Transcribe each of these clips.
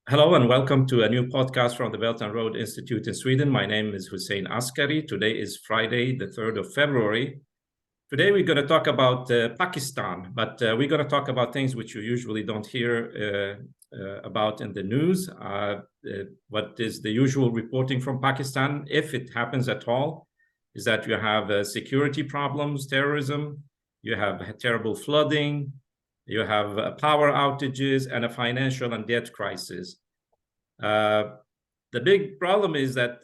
Hello and welcome to a new podcast from the Belt and Road Institute in Sweden. My name is Hussein Askary. Today is Friday, the 3rd of February. Today we're going to talk about Pakistan, but we're going to talk about things which you usually don't hear about in the news. What is the usual reporting from Pakistan, if it happens at all, is that you have security problems, terrorism, you have terrible flooding, you have power outages, and a financial and debt crisis. The big problem is that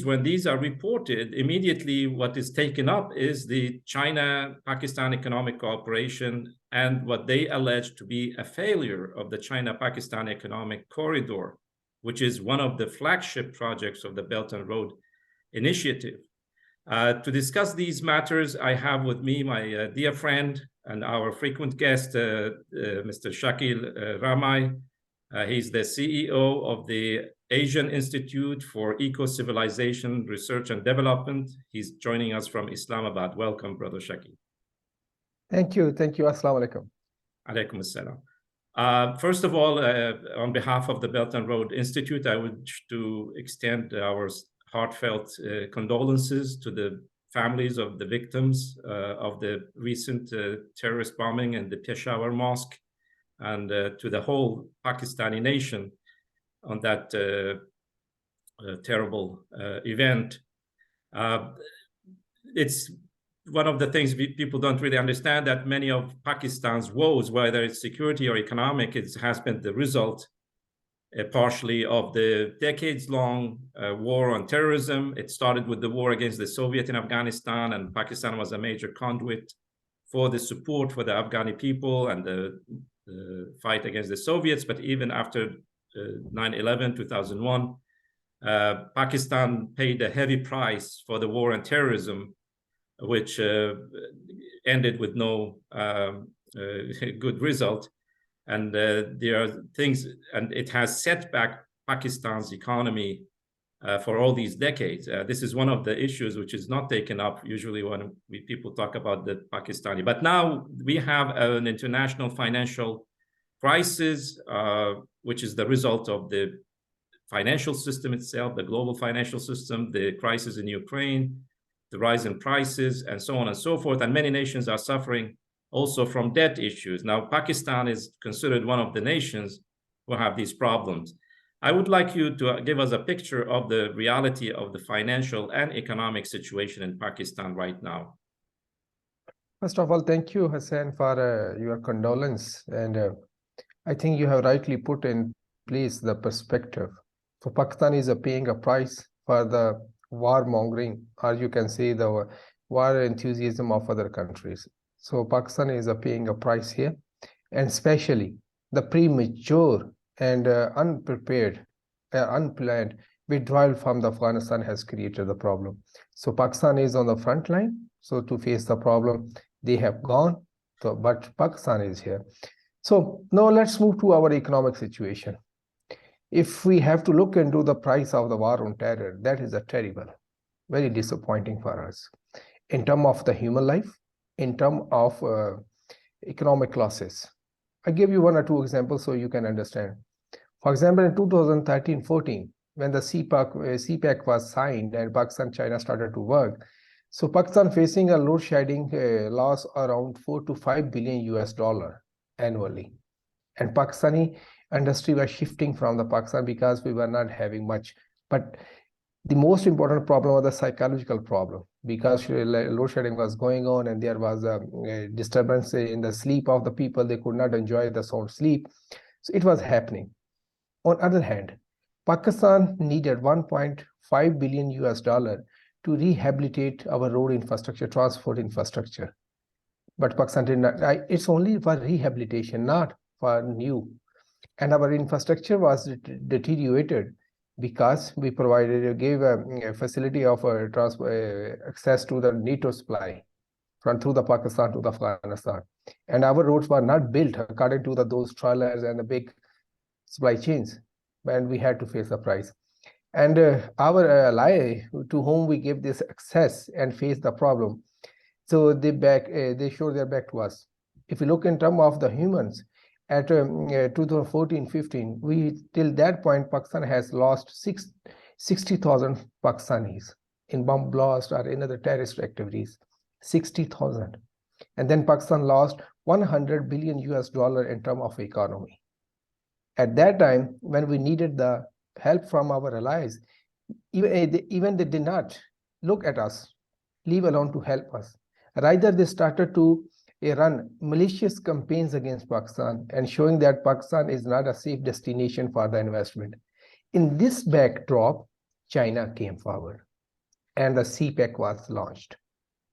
when these are reported, immediately what is taken up is the China-Pakistan Economic Cooperation and what they allege to be a failure of the China-Pakistan Economic Corridor, which is one of the flagship projects of the Belt and Road Initiative. To discuss these matters, I have with me my dear friend and our frequent guest, Mr. Shakeel Ramay. He's the CEO of the Asian Institute for Eco-Civilization Research and Development. He's joining us from Islamabad. Welcome, Brother Shakeel. Thank you. Assalamu alaikum. Alaikum assalam. First of all, on behalf of the Belt and Road Institute, I wish to extend our heartfelt condolences to the families of the victims of the recent terrorist bombing in the Peshawar Mosque, and to the whole Pakistani nation on that terrible event. It's one of the things people don't really understand, that many of Pakistan's woes, whether it's security or economic, it has been the result partially of the decades-long war on terrorism. It started with the war against the Soviet in Afghanistan, and Pakistan was a major conduit for the support for the Afghani people and the fight against the Soviets. But even after 9/11, 2001, Pakistan paid a heavy price for the war on terrorism, which ended with no good result. And there are things, and it has set back Pakistan's economy for all these decades. This is one of the issues which is not taken up usually when people talk about the Pakistani. But now we have an international financial crisis, which is the result of the financial system itself, the global financial system, the crisis in Ukraine, the rise in prices, and so on and so forth. And many nations are suffering also from debt issues. Now, Pakistan is considered one of the nations who have these problems. I would like you to give us a picture of the reality of the financial and economic situation in Pakistan right now. First of all, thank you, Hassan, for your condolence. And I think you have rightly put in place the perspective. So Pakistan is paying a price for the warmongering, or you can say the war enthusiasm of other countries. So Pakistan is paying a price here, and especially the premature and unprepared, unplanned withdrawal from Afghanistan has created the problem. So Pakistan is on the front line. So to face the problem, they have gone, but Pakistan is here. So now let's move to our economic situation. If we have to look into the price of the war on terror, that is a terrible, very disappointing for us in terms of the human life, in terms of economic losses. I give you one or two examples so you can understand. For example, in 2013-14, when the CPEC was signed and Pakistan-China started to work, so Pakistan facing a load shedding loss around $4 to $5 billion annually. And Pakistani industry was shifting from the Pakistan because we were not having much. But the most important problem was the psychological problem, because load shedding was going on and there was a disturbance in the sleep of the people. They could not enjoy the sound sleep. So it was happening. On the other hand, Pakistan needed $1.5 billion to rehabilitate our road infrastructure, transport infrastructure. But Pakistan did not. It's only for rehabilitation, not for new. And our infrastructure was deteriorated because we gave a facility of access to the NATO supply through the Pakistan to the Afghanistan. And our roads were not built according to those trailers and the big supply chains, and we had to face the price. And our ally to whom we give this access and face the problem, so they show their back to us. If you look in terms of the humans, at 2014-15, till that point, Pakistan has lost 60,000 Pakistanis in bomb blast or in other terrorist activities, 60,000. And then Pakistan lost $100 billion in terms of economy. At that time, when we needed the help from our allies, even they did not look at us, leave alone to help us. Rather, they started to run malicious campaigns against Pakistan and showing that Pakistan is not a safe destination for the investment. In this backdrop, China came forward and the CPEC was launched.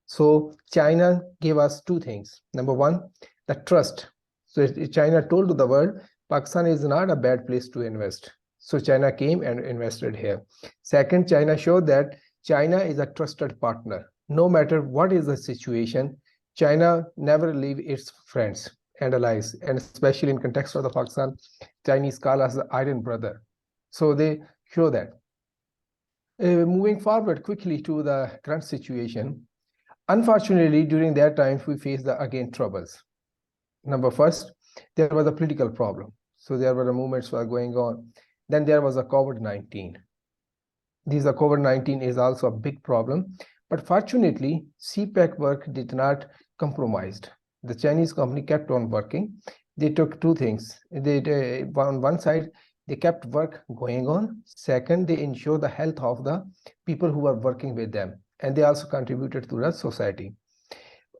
So China gave us two things. Number one, the trust. So China told to the world, Pakistan is not a bad place to invest. So China came and invested here. Second, China showed that China is a trusted partner. No matter what is the situation, China never leave its friends and allies, and especially in context of the Pakistan, Chinese call us the iron brother. So they show that. Moving forward quickly to the current situation, unfortunately, during that time, we faced again troubles. Number first, there was a political problem. So there were the movements were going on. Then there was a COVID-19. COVID-19 is also a big problem. But fortunately, CPEC work did not compromise. The Chinese company kept on working. They took two things. On one side, they kept work going on. Second, they ensured the health of the people who were working with them. And they also contributed to the society.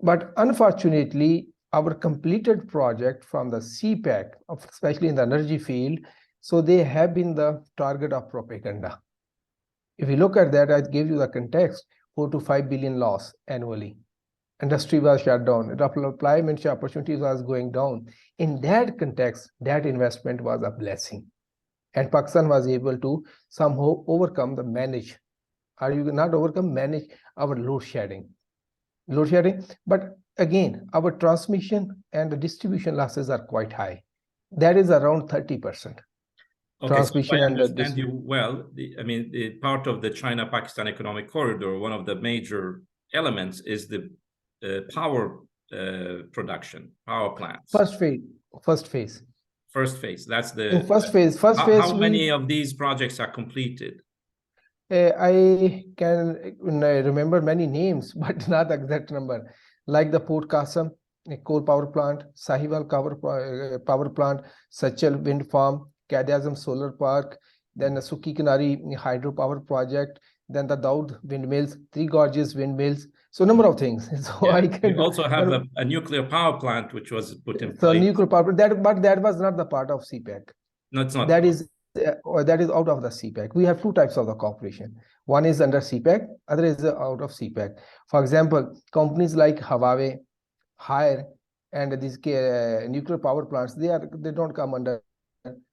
But unfortunately, our completed project from the CPEC, especially in the energy field, so they have been the target of propaganda. If you look at that, I gave you the context, 4 to 5 billion loss annually. Industry was shut down. Employment opportunities was going down. In that context, that investment was a blessing. And Pakistan was able to somehow overcome manage our load shedding. But again, our transmission and the distribution losses are quite high. That is around 30%. Okay, transmission, so if I understand you well, the part of the China-Pakistan economic corridor, one of the major elements is the power production, power plants. First phase. That's the first phase. How many of these projects are completed? I can remember many names, but not the exact number. Like the Port Qasim, a coal power plant, Sahiwal power plant, Sachal wind farm, Quaid-e-Azam solar park, then the Suki Kanari hydropower project, then the Daud windmills, Three Gorges windmills. So number of things. So yeah. I can. You also have a nuclear power plant which was put in place. So nuclear power plant, but that was not the part of CPEC. No, it's not. That is out of the CPEC. We have two types of the cooperation. One is under CPEC, other is out of CPEC. For example, companies like Huawei, Haier, and these nuclear power plants, they don't come under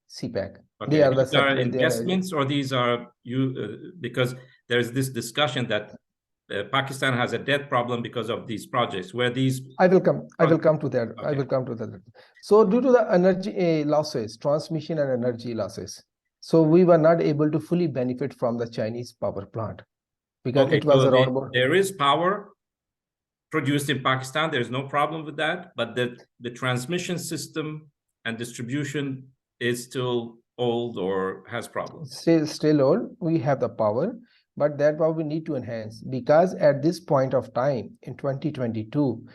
CPEC. Okay. They are these are investments, or these are because there's this discussion that Pakistan has a debt problem because of these projects. Where these I will come to that. Okay. I will come to that. So due to the energy losses, transmission and energy losses, so we were not able to fully benefit from the Chinese power plant because it was around about. There is power produced in Pakistan. There's no problem with that, but the transmission system and distribution is still old or has problems. Still old. We have the power, but that power we need to enhance, because at this point of time in 2022,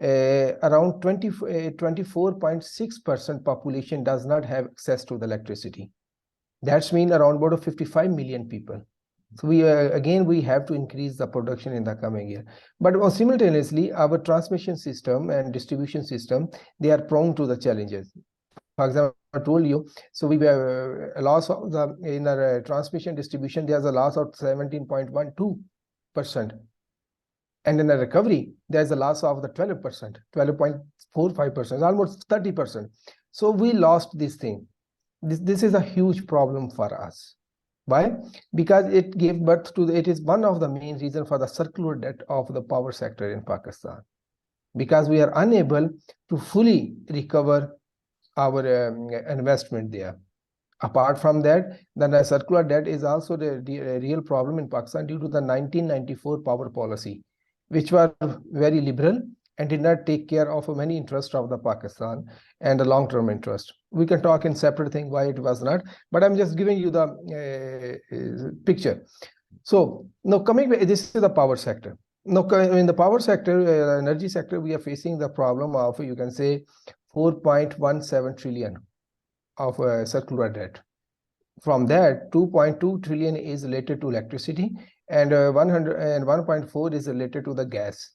around 24.6% population does not have access to the electricity. That's mean around about 55 million people. So we have to increase the production in the coming year. But simultaneously, our transmission system and distribution system, they are prone to the challenges. For example, I told you, so we have a loss of in our transmission distribution, there's a loss of 17.12%. And in the recovery, there's a loss of the 12%, 12.45%, almost 30%. So we lost this thing. This is a huge problem for us. Why? Because it gave birth to, it is one of the main reasons for the circular debt of the power sector in Pakistan. Because we are unable to fully recover our investment there. Apart from that, then the circular debt is also the real problem in Pakistan due to the 1994 power policy, which was very liberal and did not take care of many interests of the Pakistan and the long-term interest. We can talk in separate thing why it was not, but I'm just giving you the picture. So now coming back, this is the power sector. Now in the power sector, energy sector, we are facing the problem of, you can say, 4.17 trillion of circular debt. From that, 2.2 trillion is related to electricity, and 1.4 is related to the gas.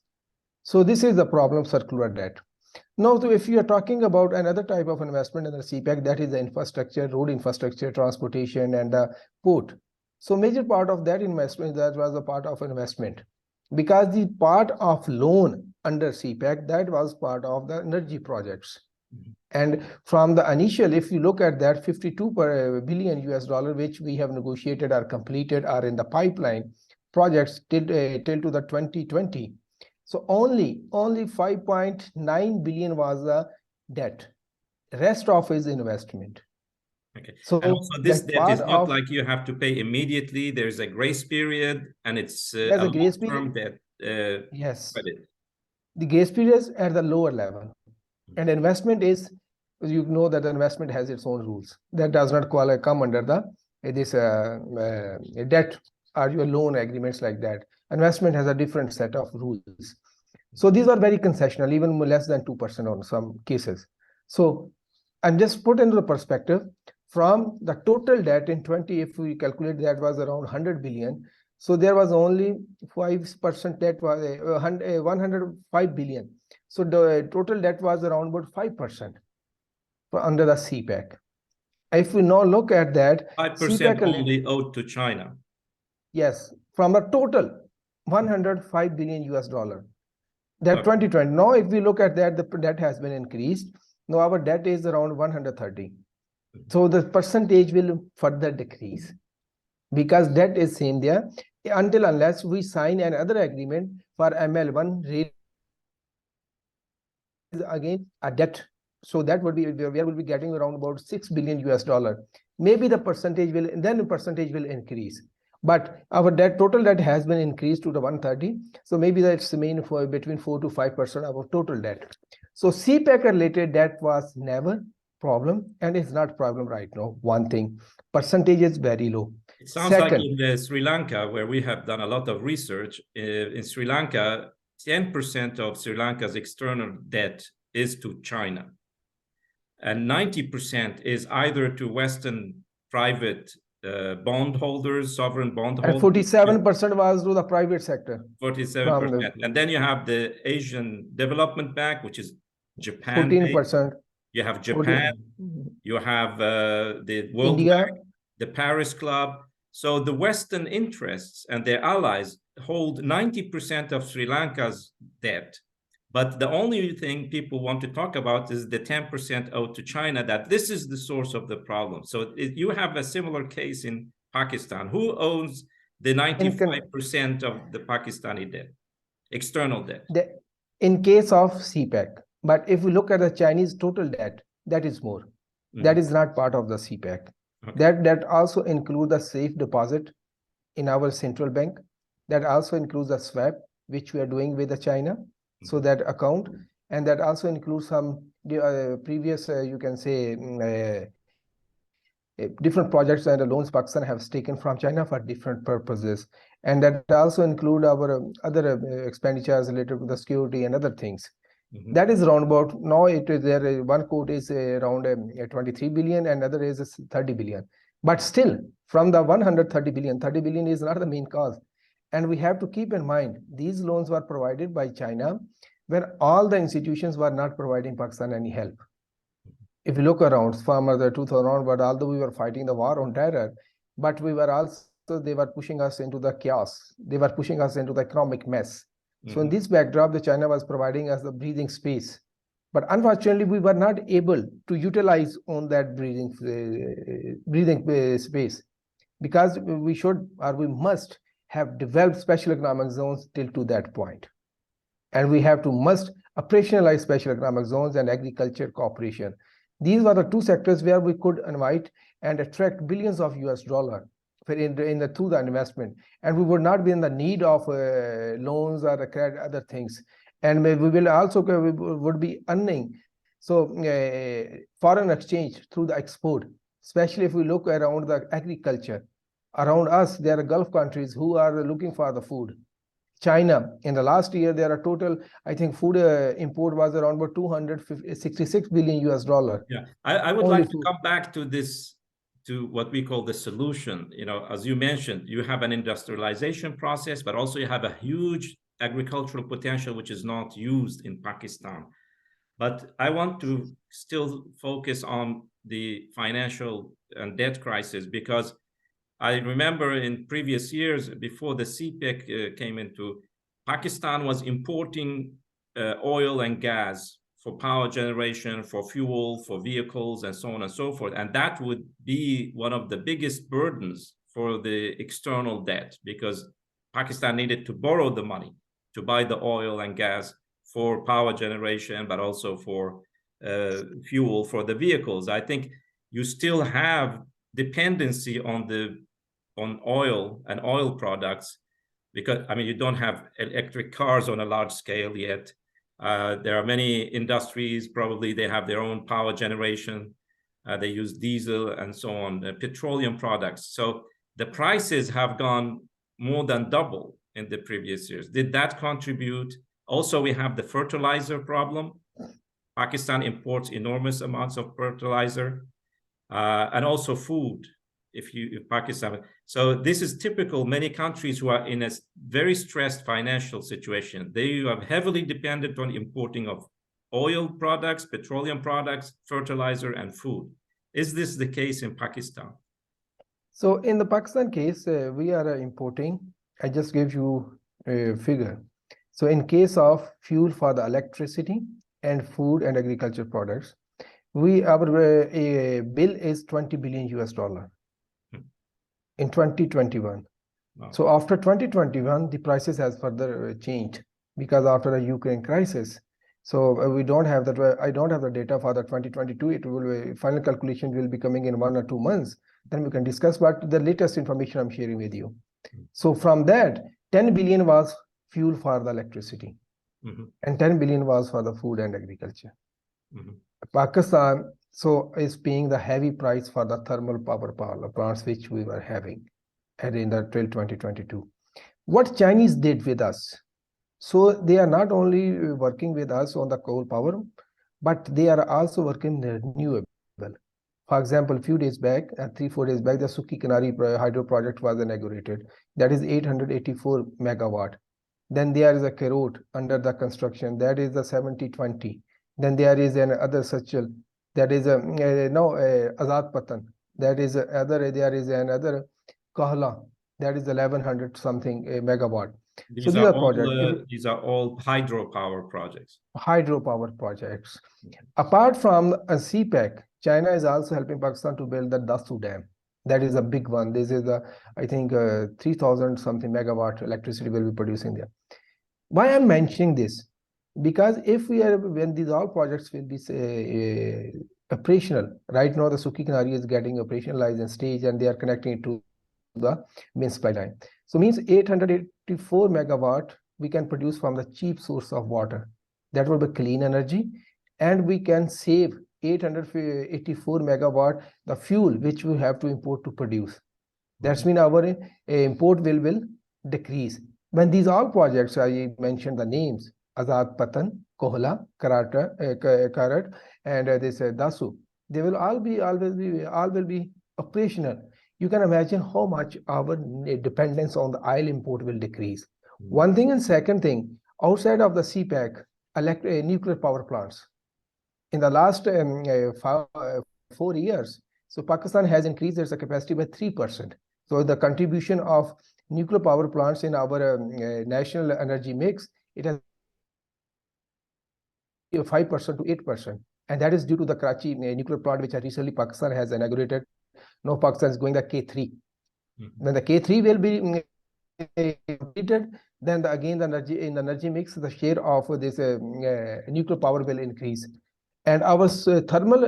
So this is the problem, circular debt. Now, if you are talking about another type of investment in the CPEC, that is the infrastructure, road infrastructure, transportation, and the port. So major part of that investment, that was a part of investment, because the part of loan under CPEC, that was part of the energy projects. And from the initial, if you look at that 52 billion US dollar, which we have negotiated or completed or in the pipeline projects till to the 2020. So only 5.9 billion was the debt. Rest of is investment. Okay. So and also this debt is not like you have to pay immediately. There's a grace period, and it's a long-term debt. Yes. Credit. The grace period is at the lower level. And investment is, you know that the investment has its own rules. That does not come under the this debt or your loan agreements like that. Investment has a different set of rules. So these are very concessional, even less than 2% on some cases. So I'm just put into the perspective, from the total debt in 20, if we calculate that was around 100 billion. So there was only 5% debt was 105 billion. So the total debt was around about 5% under the CPEC. If we now look at that, 5% only owed to China. Yes, from the total 105 billion US dollar. That 2020. Now, if we look at that, the debt has been increased. Now our debt is around 130. So the percentage will further decrease, because debt is same there unless we sign another agreement for ML1 again a debt. So that would be, we will be getting around about 6 billion US dollar. Maybe the percentage will increase. But our debt, total debt has been increased to the 130. So maybe that's mean for between 4 to 5% of our total debt. So CPEC related debt was never problem, and it's not problem right now. One thing, percentage is very low. It sounds like in Sri Lanka, where we have done a lot of research, in Sri Lanka, 10% of Sri Lanka's external debt is to China. And 90% is either to Western private bondholders, sovereign bondholders. And 47% was to the private sector. 47%. And then you have the Asian Development Bank, which is Japan. 14%. You have Japan. 14. You have the World India. Bank, the Paris Club. So the Western interests and their allies hold 90% of Sri Lanka's debt. But the only thing people want to talk about is the 10% owed to China, that this is the source of the problem. So you have a similar case in Pakistan. Who owns the 95% of the Pakistani debt, external debt? In case of CPEC. But if we look at the Chinese total debt, that is more. That is not part of the CPEC. Okay. That also includes the safe deposit in our central bank. That also includes the swap, which we are doing with the China. So that account, and that also includes some previous, you can say, different projects and the loans Pakistan has taken from China for different purposes. And that also include our other expenditures related to the security and other things. That is around about, now it is there, one quote is around 23 billion and other is 30 billion. But still, from the 130 billion, 30 billion is not the main cause. And we have to keep in mind, these loans were provided by China when all the institutions were not providing Pakistan any help. If you look around from the 2000, but although we were fighting the war on terror, but we were also, they were pushing us into the chaos. They were pushing us into the economic mess. So in this backdrop, the China was providing us the breathing space. But unfortunately, we were not able to utilize on that breathing space, because we should, or we must, have developed special economic zones till to that point. And we have to must operationalize special economic zones and agriculture cooperation. These were the two sectors where we could invite and attract billions of US dollars through the investment. And we would not be in the need of loans or other things. and we will also we would be earning foreign exchange through the export, especially if we look around the agriculture. Around us, there are Gulf countries who are looking for the food. China, in the last year, there are total, I think, food import was around about 266 billion US dollar. Yeah, I would Only like to food. come back to this, to what we call the solution. You know, as you mentioned, you have an industrialization process, but also you have a huge agricultural potential which is not used in Pakistan. But I want to still focus on the financial and debt crisis, because I remember in previous years, before the CPEC came into, Pakistan was importing oil and gas for power generation, for fuel, for vehicles, and so on and so forth. And that would be one of the biggest burdens for the external debt, because Pakistan needed to borrow the money to buy the oil and gas for power generation, but also for fuel for the vehicles. I think you still have dependency on oil and oil products, because I mean, you don't have electric cars on a large scale yet. There are many industries, probably they have their own power generation. They use diesel and so on, petroleum products. So the prices have gone more than double in the previous years. Did that contribute? Also, we have the fertilizer problem. Pakistan imports enormous amounts of fertilizer, and also food. If Pakistan, so this is typical. Many countries who are in a very stressed financial situation, they are heavily dependent on importing of oil products, petroleum products, fertilizer, and food. Is this the case in Pakistan? So in the Pakistan case, we are importing. I just gave you a figure. So in case of fuel for the electricity and food and agriculture products, our bill is 20 billion US dollar in 2021. Wow. So after 2021, the prices has further changed because after the Ukraine crisis. So we don't have that. I don't have the data for the 2022. It will final calculation will be coming in 1 or 2 months. Then we can discuss. But the latest information I'm sharing with you. So from that, 10 billion was fuel for the electricity, and 10 billion was for the food and agriculture. Pakistan is paying the heavy price for the thermal power plants which we were having in the till 2022. What Chinese did with us, so they are not only working with us on the coal power, but they are also working renewable. For example, a few days back, 3-4 days back, the Suki Kanari hydro project was inaugurated. That is 884 megawatt. Then there is a Kerot under the construction. That is the 70-20. Then there is another Sachal. That is Azad Patan. That is there is another Kahla. That is 1100 something megawatt. These so these are projects. These are all hydropower projects. Hydropower projects. Apart from a CPEC, China is also helping Pakistan to build the Dasu Dam. That is a big one. This is I think 3000 something megawatt electricity will be producing there. Why I'm mentioning this? Because if when these all projects will be operational, right now the Suki Kanari is getting operationalized in stage and they are connecting it to the main supply line. So means 884 megawatt we can produce from the cheap source of water. That will be clean energy, and we can save 884 megawatt the fuel which we have to import to produce. That's mean our import will decrease. When these all projects, I mentioned the names, Azad Patan, Kohla, Karat, and this Dasu, they will all will be operational. You can imagine how much our dependence on the oil import will decrease. One thing, and second thing, outside of the CPEC, nuclear power plants. In the last 4 years, so Pakistan has increased its capacity by 3%. So the contribution of nuclear power plants in our national energy mix, it has 5% to 8%. And that is due to the Karachi nuclear plant, which recently Pakistan has inaugurated. Now Pakistan is going the K3. When the K3 will be completed, then again the energy mix, the share of this nuclear power will increase. And our thermal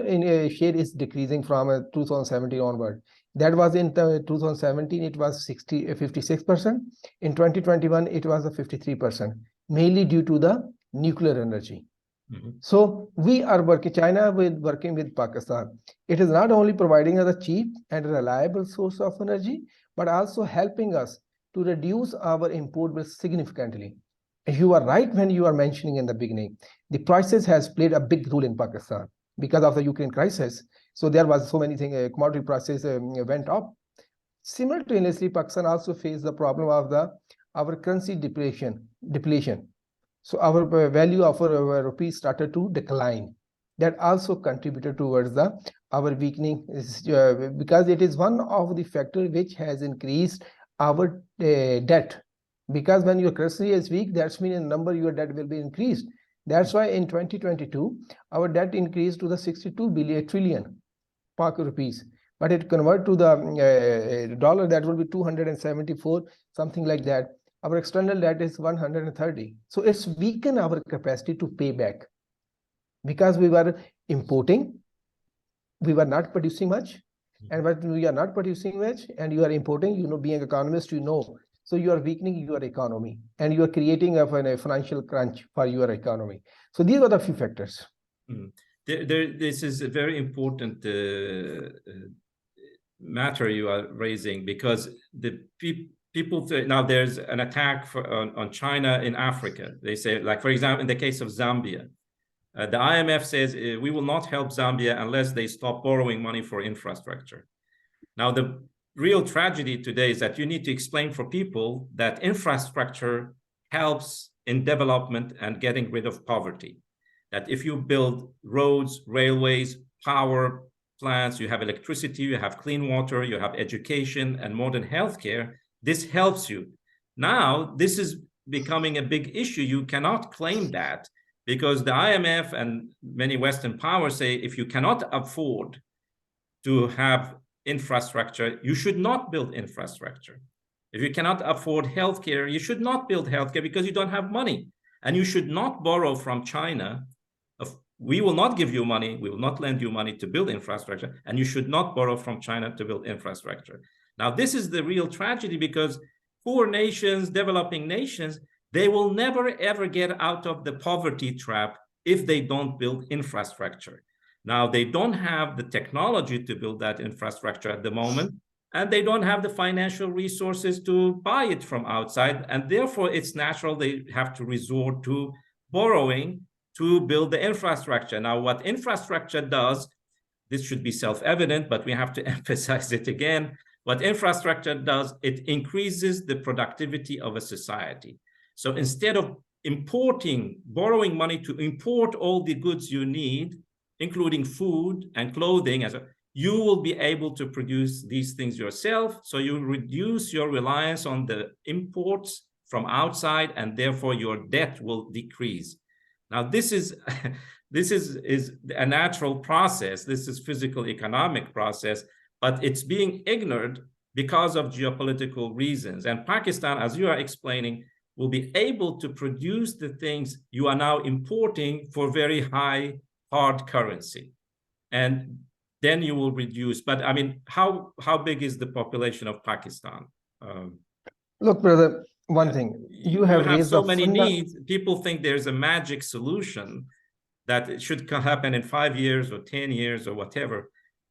share is decreasing from 2017 onward. That was in 2017, it was 56%. In 2021, it was 53%, mainly due to the nuclear energy. Mhm. So we are working with Pakistan. It is not only providing us a cheap and reliable source of energy, but also helping us to reduce our import bills significantly. You are right when you are mentioning in the beginning, the prices has played a big role in Pakistan because of the Ukraine crisis. So there was so many things, commodity prices went up. Simultaneously, Pakistan also faced the problem of our currency depletion. So our value of our rupees started to decline. That also contributed towards our weakening, because it is one of the factors which has increased our debt. Because when your currency is weak, that's mean in number your debt will be increased. That's why in 2022, our debt increased to the 62 trillion Pak rupees. But it convert to the dollar, that will be 274, something like that. Our external debt is 130. So it's weakened our capacity to pay back because we were importing, we were not producing much. And when we are not producing much and you are importing, being economist, so you are weakening your economy and you are creating a financial crunch for your economy. So these are the few factors. Mm. This is a very important matter you are raising, because the people now there's an attack on China in Africa. They say, like, for example, in the case of Zambia, the IMF says we will not help Zambia unless they stop borrowing money for infrastructure. Now, the real tragedy today is that you need to explain for people that infrastructure helps in development and getting rid of poverty. That if you build roads, railways, power plants, you have electricity, you have clean water, you have education and modern healthcare, this helps you. Now, this is becoming a big issue. You cannot claim that, because the IMF and many Western powers say if you cannot afford to have infrastructure, you should not build infrastructure. If you cannot afford healthcare, you should not build healthcare because you don't have money. And you should not borrow from China. We will not give you money, we will not lend you money to build infrastructure, and you should not borrow from China to build infrastructure. Now, this is the real tragedy, because poor nations, developing nations, they will never ever get out of the poverty trap if they don't build infrastructure. Now, they don't have the technology to build that infrastructure at the moment, and they don't have the financial resources to buy it from outside, and therefore it's natural they have to resort to borrowing to build the infrastructure. Now, what infrastructure does, this should be self-evident, but we have to emphasize it again. What infrastructure does, it increases the productivity of a society. So instead of borrowing money to import all the goods you need, including food and clothing, you will be able to produce these things yourself. So you reduce your reliance on the imports from outside, and therefore your debt will decrease. Now, this is a natural process. This is physical economic process, but it's being ignored because of geopolitical reasons. And Pakistan, as you are explaining, will be able to produce the things you are now importing for very high hard currency. And then you will reduce. But I mean, how big is the population of Pakistan? Look, brother, one thing, you have raised so many needs. People think there's a magic solution that it should happen in 5 years or 10 years or whatever.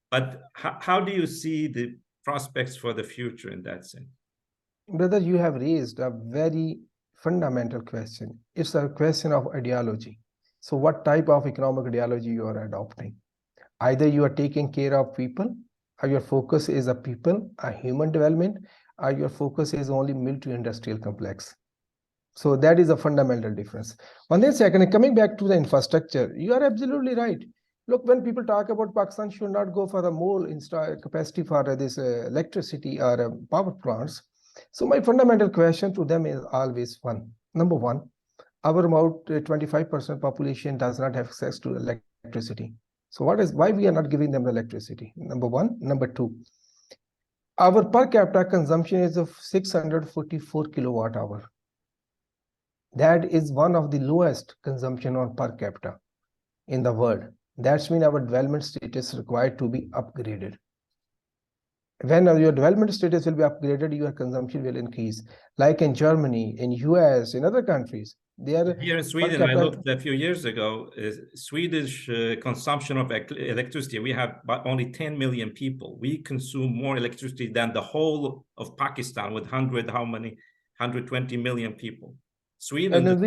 But how do you see the prospects for the future in that sense? Brother, you have raised a very fundamental question. It's a question of ideology. So what type of economic ideology you are adopting? Either you are taking care of people, or your focus is a people, a human development, or your focus is only military-industrial complex. So that is a fundamental difference. On the second, coming back to the infrastructure, you are absolutely right. Look, when people talk about Pakistan should not go for the more capacity for this electricity or power plants. So my fundamental question to them is always one. Number one, our about 25% population does not have access to electricity. So why we are not giving them the electricity? Number one. Number two, our per capita consumption is of 644 kilowatt hour. That is one of the lowest consumption on per capita in the world. That's mean our development status required to be upgraded. When your development status will be upgraded, your consumption will increase. Like in Germany, in US, in other countries, Their Here in per Sweden, I capita. looked a few years ago, Swedish consumption of electricity, we have only 10 million people. We consume more electricity than the whole of Pakistan with 120 million people. Sweden, And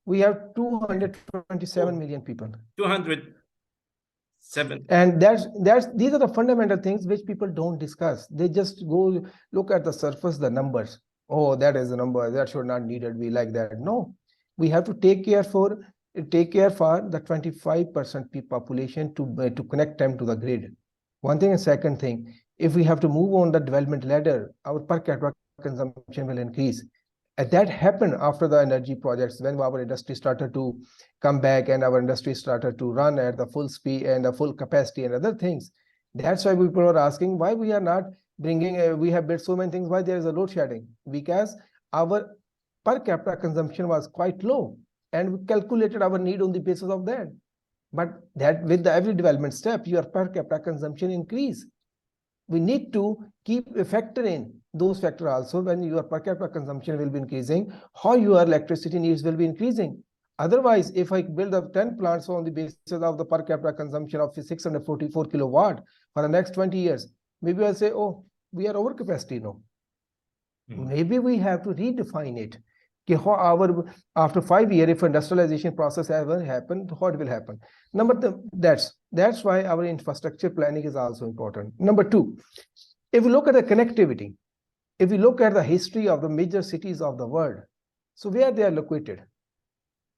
we have 227 million people. 207. And these are the fundamental things which people don't discuss. They just go look at the surface, the numbers. Oh, that is a number that should not needed be like that. No, we have to take care for the 25% population to connect them to the grid. One thing, and second thing, if we have to move on the development ladder, our per capita consumption will increase. And that happened after the energy projects, when our industry started to come back and our industry started to run at the full speed and the full capacity and other things. That's why people are asking why we are not bringing, we have built so many things, why there is a load shedding? Because our per capita consumption was quite low and we calculated our need on the basis of that. But that with every development step, your per capita consumption increase. We need to keep factoring those factors also when your per capita consumption will be increasing, how your electricity needs will be increasing. Otherwise, if I build up 10 plants on the basis of the per capita consumption of 644 kilowatt for the next 20 years, maybe I'll say, oh, we are over capacity now. Maybe we have to redefine it. After 5 years, if industrialization process ever happened, what will happen? That's why our infrastructure planning is also important. Number two, if we look at the connectivity, if we look at the history of the major cities of the world, so where they are located?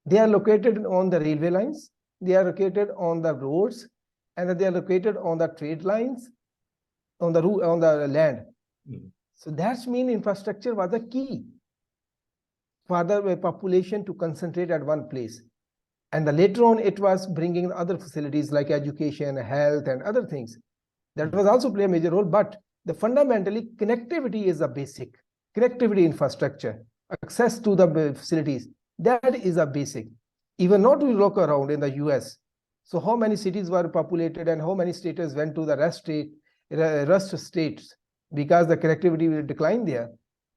They are located on the railway lines, they are located on the roads, and they are located on the trade lines, on the land. So that's mean infrastructure was the key for the population to concentrate at one place. And later on, it was bringing other facilities like education, health, and other things. That was also play a major role, but the fundamentally connectivity is a basic. Connectivity infrastructure, access to the facilities, that is a basic. Even not we look around in the US. So how many cities were populated and how many states went to the rust states because the connectivity will decline there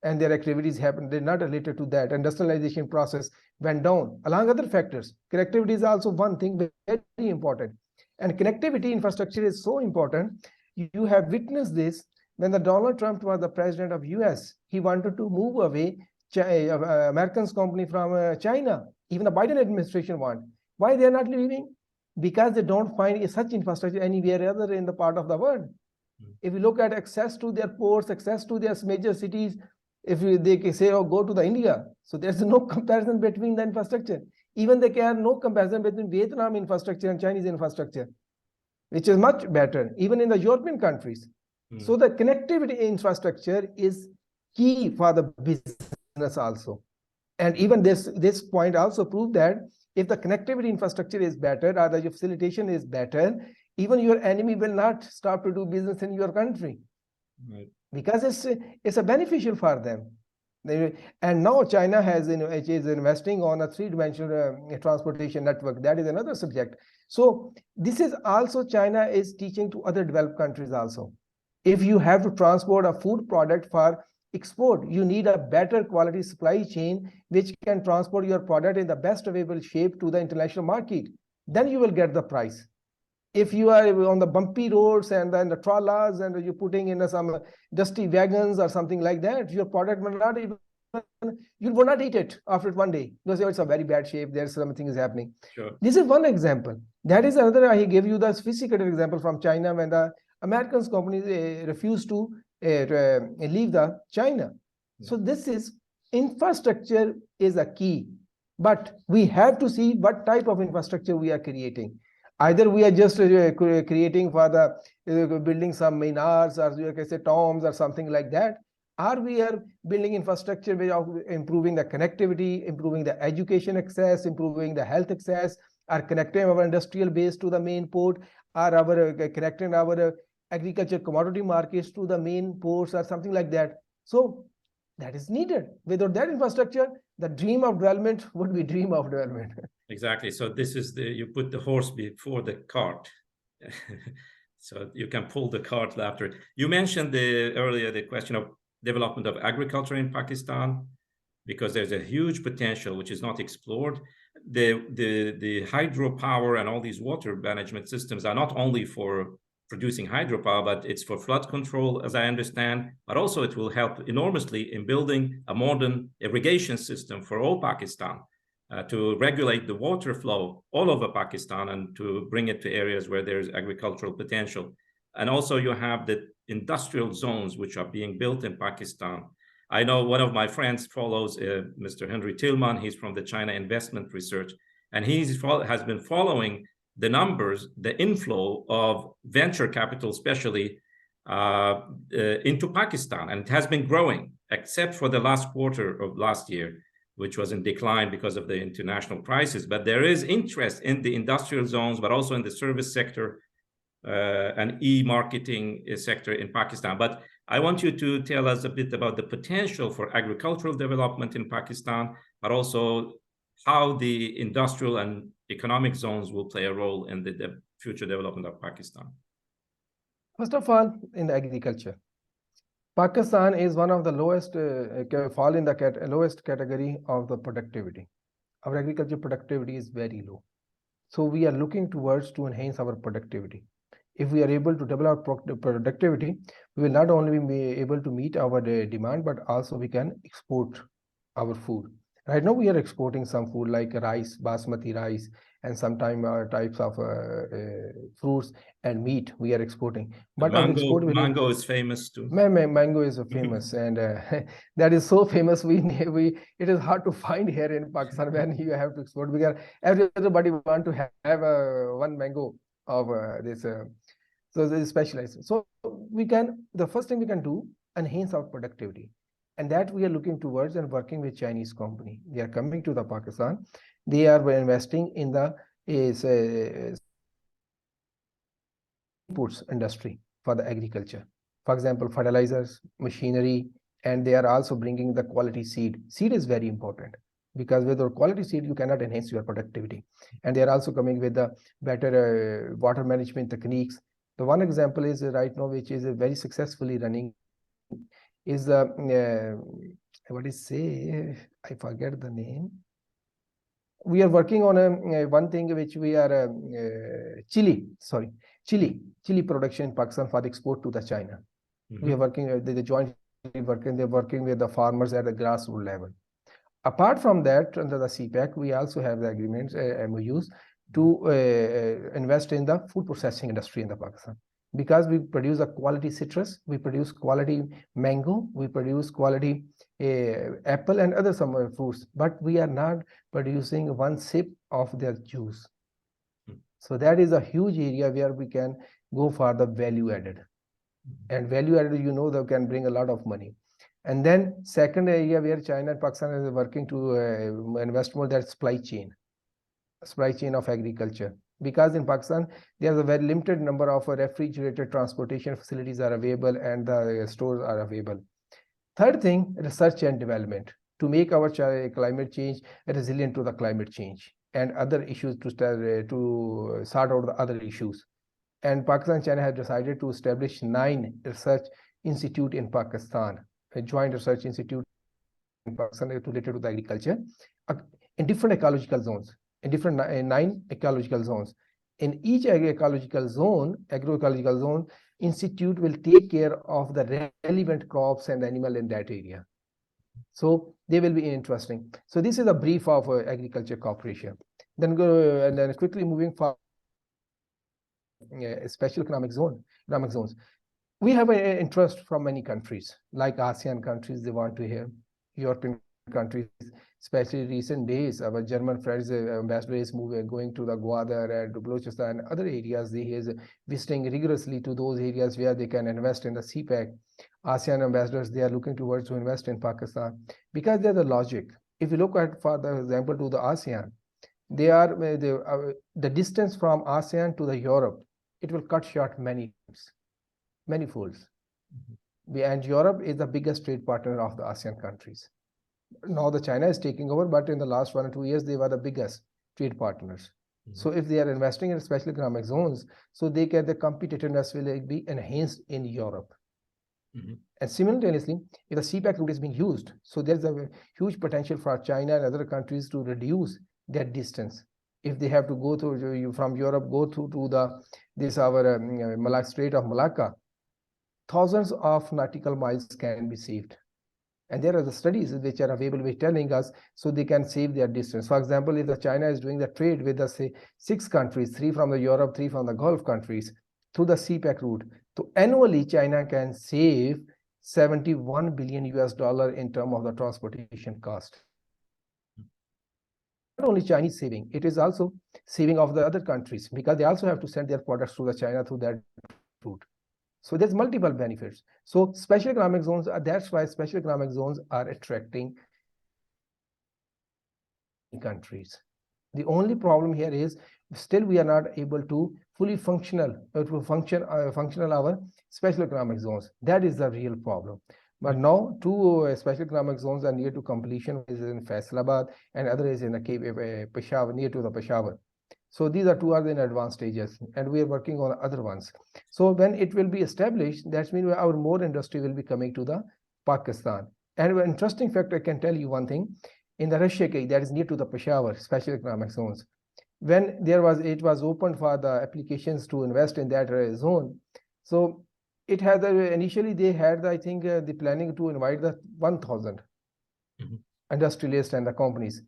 and their activities happened. They're not related to that. Industrialization process went down along other factors. Connectivity is also one thing very important. And connectivity infrastructure is so important. You have witnessed this when the Donald Trump was the president of US. He wanted to move away Americans company from China. Even the Biden administration want. Why they are not leaving? Because they don't find such infrastructure anywhere other in the part of the world. If you look at access to their ports, access to their major cities, if they can say, oh, go to the India. So there's no comparison between the infrastructure. Even they can no comparison between Vietnam infrastructure and Chinese infrastructure, which is much better, even in the European countries. So the connectivity infrastructure is key for the business also. And even this point also proved that if the connectivity infrastructure is better or the facilitation is better, even your enemy will not stop to do business in your country. Right. Because it's a beneficial for them. And now China is investing on a three-dimensional transportation network. That is another subject. So this is also China is teaching to other developed countries also. If you have to transport a food product for export, you need a better quality supply chain which can transport your product in the best available shape to the international market. Then you will get the price. If you are on the bumpy roads and then the trawlers and you're putting in some dusty wagons or something like that, your product will not even, you will not eat it after one day because it's a very bad shape. There's something is happening. Sure. This is one example. That is another. I gave you the sophisticated example from China when the Americans companies refused to leave the China. Yeah. So this is infrastructure is a key, but we have to see what type of infrastructure we are creating. Either we are just creating for the building some minars or you can say tombs or something like that, or we are building infrastructure of improving the connectivity, improving the education access, improving the health access, or connecting our industrial base to the main port, or our connecting our agriculture commodity markets to the main ports or something like that. So that is needed. Without that infrastructure, the dream of development would be dream of development. Exactly. So this is you put the horse before the cart. So you can pull the cart after it. You mentioned earlier the question of development of agriculture in Pakistan. because there's a huge potential which is not explored. The hydropower and all these water management systems are not only for producing hydropower, but it's for flood control, as I understand, but also it will help enormously in building a modern irrigation system for all Pakistan, to regulate the water flow all over Pakistan and to bring it to areas where there's agricultural potential. And also you have the industrial zones which are being built in Pakistan. I know one of my friends follows Mr. Henry Tillman. He's from the China Investment Research, and has been following the numbers, the inflow of venture capital, especially into Pakistan, and it has been growing, except for the last quarter of last year, which was in decline because of the international crisis. But there is interest in the industrial zones, but also in the service sector and e-marketing sector in Pakistan. But I want you to tell us a bit about the potential for agricultural development in Pakistan, but also how the industrial and economic zones will play a role in the future development of Pakistan. First of all, in agriculture, Pakistan is one of the lowest, fall in the lowest category of the productivity. Our agriculture productivity is very low. So we are looking towards to enhance our productivity. If we are able to develop productivity, we will not only be able to meet our demand, but also we can export our food. Right now, we are exporting some food like rice, basmati rice, and sometimes types of fruits and meat we are exporting. But mango is famous too. Mango is famous, and that is so famous. It is hard to find here in Pakistan when you have to export, because everybody want to have one mango of this. So this is specialized. So the first thing we can do, enhance our productivity. And that we are looking towards and working with Chinese company. They are coming to the Pakistan. They are investing in the inputs industry for the agriculture. For example, fertilizers, machinery, and they are also bringing the quality seed. Seed is very important, because with the quality seed, you cannot enhance your productivity. And they are also coming with the better water management techniques. The one example is right now, which is very successfully running, is the I forget the name. We are working on one thing which we are chili production in Pakistan for the export to the China. We are working the joint working. They're working with the farmers at the grassroots level. Apart from that, under the CPEC, we also have the agreements, MOUs, to invest in the food processing industry in the Pakistan. Because we produce a quality citrus, we produce quality mango, we produce quality apple and other some fruits, but we are not producing one sip of their juice. So that is a huge area where we can go for the value added. And value added, that can bring a lot of money. And then second area where China and Pakistan is working to invest more, that supply chain of agriculture. Because in Pakistan, there's a very limited number of refrigerated transportation facilities are available and the stores are available. Third thing, research and development, to make our climate change resilient to the climate change and other issues, to sort out the other issues. And Pakistan and China have decided to establish 9 research institutes in Pakistan, a joint research institute in Pakistan related to the agriculture in different ecological zones. In different 9 ecological zones. In each agroecological zone, institute will take care of the relevant crops and animal in that area. So they will be interesting. So this is a brief of agriculture cooperation. Then quickly moving for special economic zones. We have an interest from many countries, like ASEAN countries. They want to hear European countries. Especially recent days, our German friends, ambassador is going to the Gwadar and Balochistan and other areas. He is visiting rigorously to those areas where they can invest in the CPEC. ASEAN ambassadors, they are looking towards to invest in Pakistan, because they're the logic. If you look at, for the example, to the ASEAN, the distance from ASEAN to the Europe, it will cut short many folds. And Europe is the biggest trade partner of the ASEAN countries. Now the China is taking over, but in the last 1 or 2 years, they were the biggest trade partners. So if they are investing in special economic zones, so the competitiveness will be enhanced in Europe. And simultaneously, if the CPEC route is being used, so there's a huge potential for China and other countries to reduce that distance. If they have to go through from Europe, go through to our Strait of Malacca, thousands of nautical miles can be saved. And there are the studies which are available, which telling us so they can save their distance. For example, if the China is doing the trade with the say 6 countries, 3 from the Europe, 3 from the Gulf countries, through the CPEC route, so annually China can save $71 billion in terms of the transportation cost. Not only Chinese saving, it is also saving of the other countries because they also have to send their products to the China through that route. So there's multiple benefits. So special economic zones, that's why special economic zones are attracting countries. The only problem here is still we are not able to fully functional our special economic zones. That is the real problem. But now 2 special economic zones are near to completion, is in Faisalabad and other is in Peshawar, near to the Peshawar. So these are 2 are in advanced stages, and we are working on other ones. So when it will be established, that means our more industry will be coming to the Pakistan. And an interesting fact, I can tell you one thing, in the Rashiki, that is near to the Peshawar special economic zones, when it was opened for the applications to invest in that zone. So it had initially they had I think the planning to invite the 1,000 industrialists and the companies,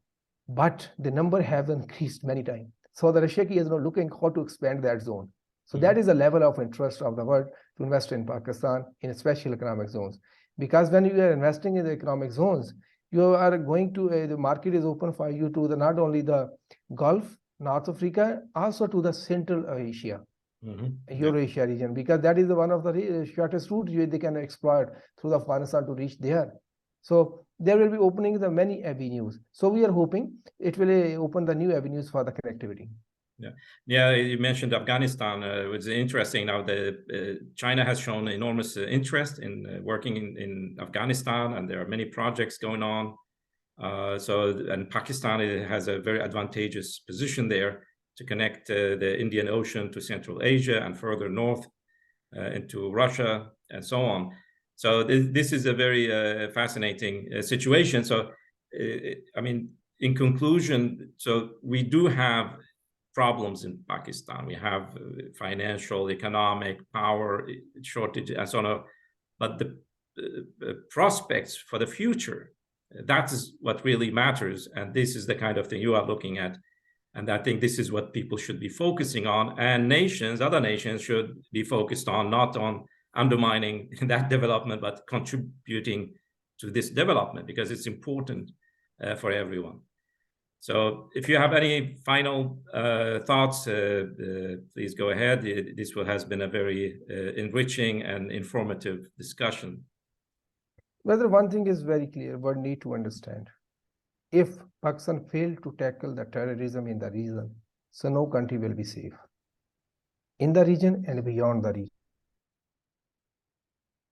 but the number have increased many times. So the Rashiki is now looking how to expand that zone. So that is the level of interest of the world to invest in Pakistan in special economic zones. Because when you are investing in the economic zones, you are going to, the market is open for you to not only the Gulf, North Africa, also to the Central Asia, Eurasia region, because that is one of the shortest routes they can exploit through the Afghanistan to reach there. So there will be opening the many avenues. So we are hoping it will open the new avenues for the connectivity. Yeah, you mentioned Afghanistan. It's interesting now that China has shown enormous interest in working in Afghanistan, and there are many projects going on. And Pakistan has a very advantageous position there to connect the Indian Ocean to Central Asia and further north into Russia and so on. So this is a very fascinating situation. So, I mean, in conclusion, so we do have problems in Pakistan. We have financial, economic, power shortage, and so on. But the prospects for the future, that is what really matters. And this is the kind of thing you are looking at. And I think this is what people should be focusing on. And other nations should be focused on, not on undermining that development, but contributing to this development because it's important for everyone. So if you have any final thoughts, please go ahead. This has been a very enriching and informative discussion. Whether one thing is very clear, one need to understand. If Pakistan failed to tackle the terrorism in the region, so no country will be safe in the region and beyond the region.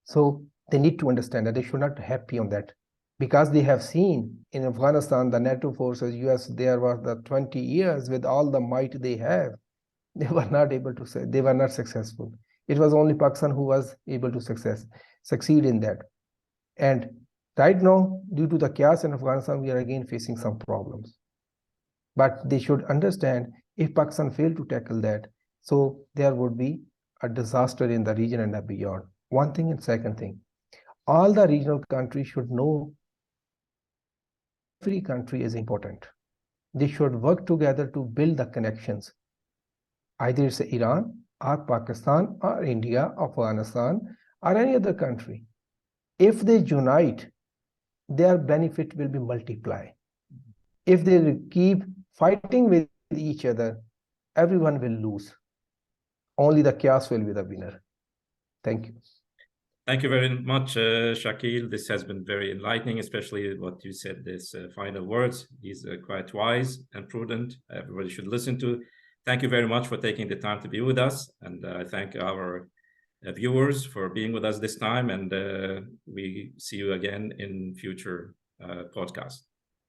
So they need to understand that they should not be happy on that, because they have seen in Afghanistan, the NATO forces, US, there was the 20 years with all the might they have, they were not able to say, they were not successful. It was only Pakistan who was able to succeed in that. And right now, due to the chaos in Afghanistan, we are again facing some problems. But they should understand if Pakistan failed to tackle that, so there would be a disaster in the region and beyond. One thing, and second thing, all the regional countries should know every country is important. They should work together to build the connections. Either it's Iran or Pakistan or India, Afghanistan or any other country. If they unite, their benefit will be multiplied. If they keep fighting with each other, everyone will lose. Only the chaos will be the winner. Thank you. Thank you very much, Shakeel. This has been very enlightening, especially what you said, these final words. These are quite wise and prudent. Everybody should listen to. Thank you very much for taking the time to be with us. And I thank our viewers for being with us this time. And we see you again in future podcasts.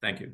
Thank you.